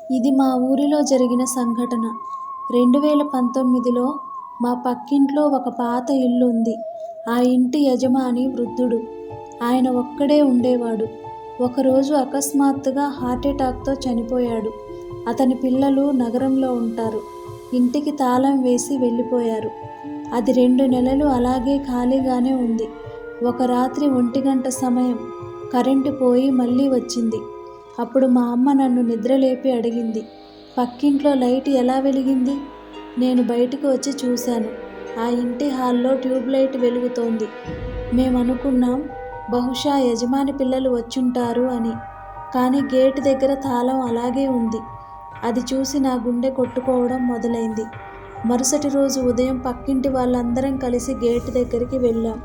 ఇది మా ఊరిలో జరిగిన సంఘటన. 2019లో మా పక్కింట్లో ఒక పాత ఇల్లు ఉంది. ఆ ఇంటి యజమాని వృద్ధుడు. ఆయన ఒక్కడే ఉండేవాడు. ఒకరోజు అకస్మాత్తుగా హార్ట్అటాక్తో చనిపోయాడు. అతని పిల్లలు నగరంలో ఉంటారు. ఇంటికి తాళం వేసి వెళ్ళిపోయారు. అది 2 నెలలు అలాగే ఖాళీగానే ఉంది. ఒక రాత్రి 1 గంట సమయం కరెంటు పోయి మళ్ళీ వచ్చింది. అప్పుడు మా అమ్మ నన్ను నిద్రలేపి అడిగింది, పక్కింట్లో లైట్ ఎలా వెలిగింది? నేను బయటకు వచ్చి చూశాను. ఆ ఇంటి హాల్లో ట్యూబ్ లైట్ వెలుగుతోంది. మేమనుకున్నాం బహుశా యజమాని పిల్లలు వచ్చుంటారు అని. కానీ గేటు దగ్గర తాళం అలాగే ఉంది. అది చూసి నా గుండె కొట్టుకోవడం మొదలైంది. మరుసటి రోజు ఉదయం పక్కింటి వాళ్ళందరం కలిసి గేటు దగ్గరికి వెళ్ళాం.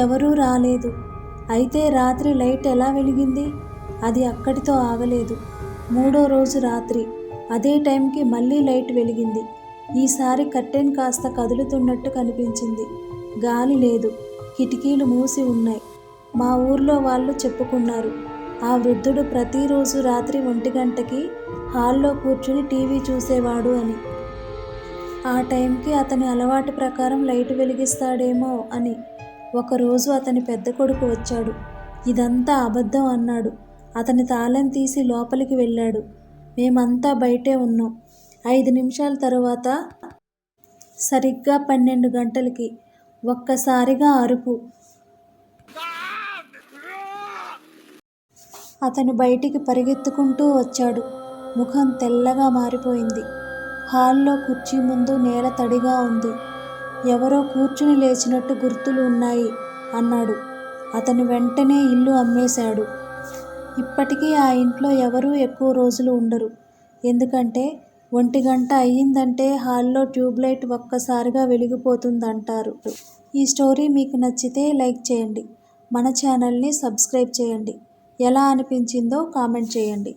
ఎవరూ రాలేదు. అయితే రాత్రి లైట్ ఎలా వెలిగింది? అది అక్కడితో ఆగలేదు. 3వ రోజు రాత్రి అదే టైంకి మళ్ళీ లైట్ వెలిగింది. ఈసారి కర్టెన్ కాస్త కదులుతున్నట్టు కనిపించింది. గాలి లేదు. కిటికీలు మూసి ఉన్నాయి. మా ఊర్లో వాళ్ళు చెప్పుకున్నారు, ఆ వృద్ధుడు ప్రతిరోజు రాత్రి 1 గంటకి హాల్లో కూర్చుని టీవీ చూసేవాడు అని. ఆ టైంకి అతని అలవాటు ప్రకారం లైట్ వెలిగిస్తాడేమో అని. ఒకరోజు అతని పెద్ద కొడుకు వచ్చాడు. ఇదంతా అబద్ధం అన్నాడు. అతని తాళం తీసి లోపలికి వెళ్ళాడు. మేమంతా బయటే ఉన్నాం. 5 నిమిషాల తరువాత సరిగ్గా 12 గంటలకి ఒక్కసారిగా అరుపు. అతను బయటికి పరిగెత్తుకుంటూ వచ్చాడు. ముఖం తెల్లగా మారిపోయింది. హాల్లో కుర్చీ ముందు నేల తడిగా ఉంది. ఎవరో కూర్చుని లేచినట్టు గుర్తులు ఉన్నాయి అన్నాడు. అతను వెంటనే ఇల్లు అమ్మేశాడు. ఇప్పటికీ ఆ ఇంట్లో ఎవరూ ఎక్కువ రోజులు ఉండరు. ఎందుకంటే 1 గంట అయ్యిందంటే హాల్లో ట్యూబ్లైట్ ఒక్కసారిగా వెలిగిపోతుందంటారు. ఈ స్టోరీ మీకు నచ్చితే లైక్ చేయండి. మన ఛానల్ని సబ్స్క్రైబ్ చేయండి. ఎలా అనిపించిందో కామెంట్ చేయండి.